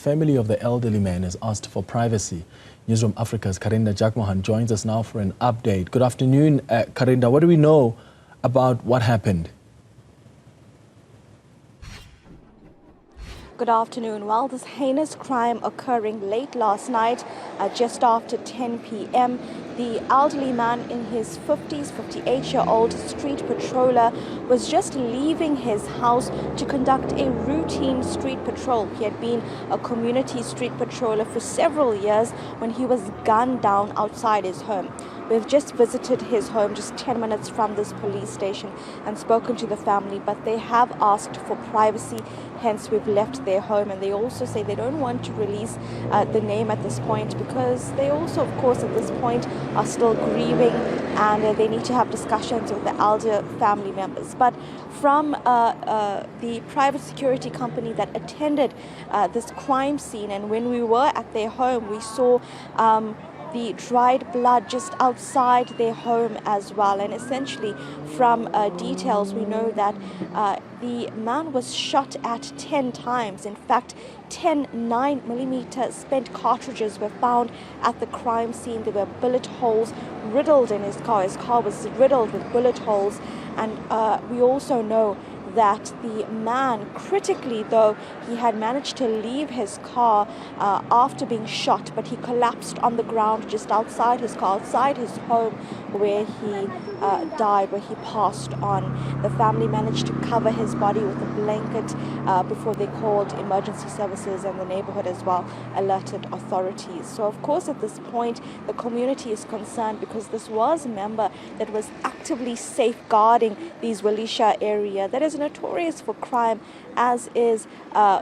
family of the elderly man has asked for privacy. Newzroom Afrika's Karinda Jagmohan joins us now for an update. Good afternoon, Karinda. What do we know about what happened? Good afternoon. Well, this heinous crime occurring late last night, just after 10 p.m. The elderly man in his 50s, 58-year-old street patroller, was just leaving his house to conduct a routine street patrol. He had been a community street patroller for several years when he was gunned down outside his home. We've just visited his home just 10 minutes from this police station and spoken to the family, but they have asked for privacy, hence we've left their home. And they also say they don't want to release the name at this point because they also, of course, at this point are still grieving and they need to have discussions with the elder family members. But from the private security company that attended this crime scene, and when we were at their home, we saw the dried blood just outside their home as well. And essentially from details we know that the man was shot at 10 times. In fact, 10 9mm spent cartridges were found at the crime scene. There were bullet holes riddled in his car. His car was riddled with bullet holes. And we also know that the man, critically though, he had managed to leave his car after being shot, but he collapsed on the ground just outside his car, outside his home, where he died, where he passed on. The family managed to cover his body with a blanket before they called emergency services, and the neighborhood as well alerted authorities. So of course at this point the community is concerned because this was a member that was actively safeguarding these Wilisha area that is notorious for crime, as is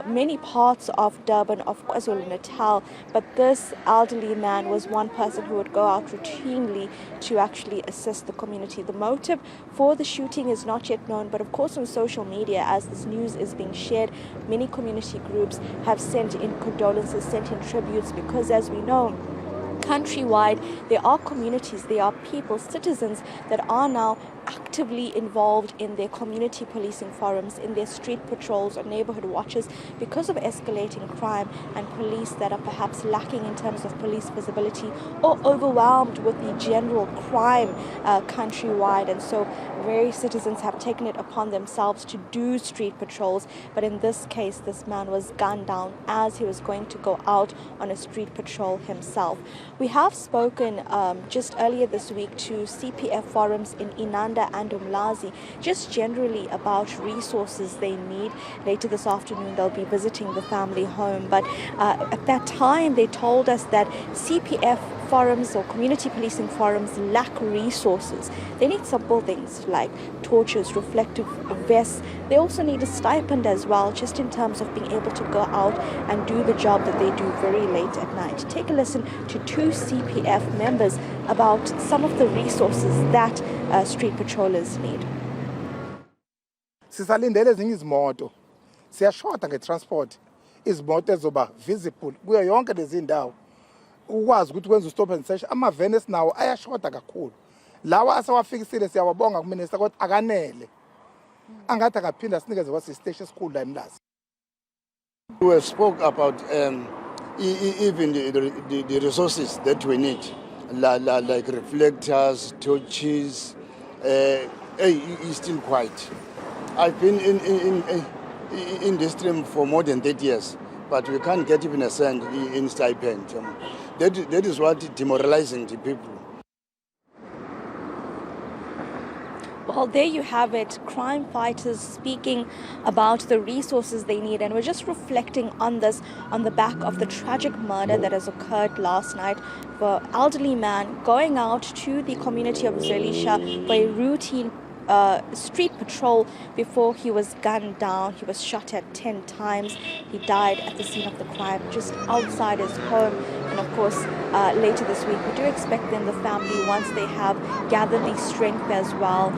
many parts of Durban, of KwaZulu-Natal. But this elderly man was one person who would go out routinely to actually assist the community. The motive for the shooting is not yet known, but of course on social media, as this news is being shared, many community groups have sent in condolences, sent in tributes, because as we know, countrywide, there are communities, there are people, citizens that are now actively involved in their community policing forums, in their street patrols or neighborhood watches because of escalating crime and police that are perhaps lacking in terms of police visibility or overwhelmed with the general crime countrywide. And so various citizens have taken it upon themselves to do street patrols. But in this case, this man was gunned down as he was going to go out on a street patrol himself. We have spoken just earlier this week to CPF forums in Inanda and Umlazi, just generally about resources they need. Later this afternoon they'll be visiting the family home, but at that time they told us that CPF forums or community policing forums lack resources. They need simple things like torches, reflective vests. They also need a stipend as well, just in terms of being able to go out and do the job that they do very late at night. Take a listen to two CPF members about some of the resources that street patrollers need. Sisalindele ezinye izimoto. Siyashota ngetransport. Izimoto ezoba visible kuyo yonke lezi ndawo. Ukwazi ukuthi kwenza stop and search, amaveni esinawo ayashota kakhulu. Lawa asawafikisile siyawabonga kuminister kodwa akanele. Angathi akaphinda sinikeze kwasistation school la eMlazi. We spoke about even the resources that we need, like reflectors, torches. It's still quiet. I've been in this stream for more than 30 years, but we can't get even a cent in stipend. That is what demoralizing the people. Well, there you have it, crime fighters speaking about the resources they need. And we're just reflecting on this on the back of the tragic murder that has occurred last night for an elderly man going out to the community of Wilisha for a routine street patrol before he was gunned down. He was shot at 10 times. He died at the scene of the crime just outside his home. And of course, later this week, we do expect then the family, once they have gathered the strength as well,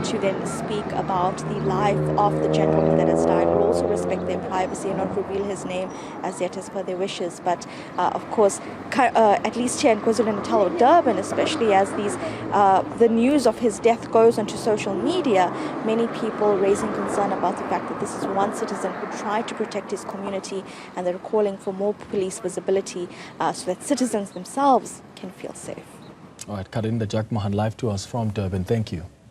to then speak about the life of the gentleman that has died. We'll also respect their privacy and not reveal his name as yet as per their wishes. But of course, at least here in KwaZulu-Natal or Durban, especially as the news of his death goes onto social media, many people raising concern about the fact that this is one citizen who tried to protect his community, and they're calling for more police visibility so that citizens themselves can feel safe. All right, Karinda Jagmohan, live to us from Durban. Thank you.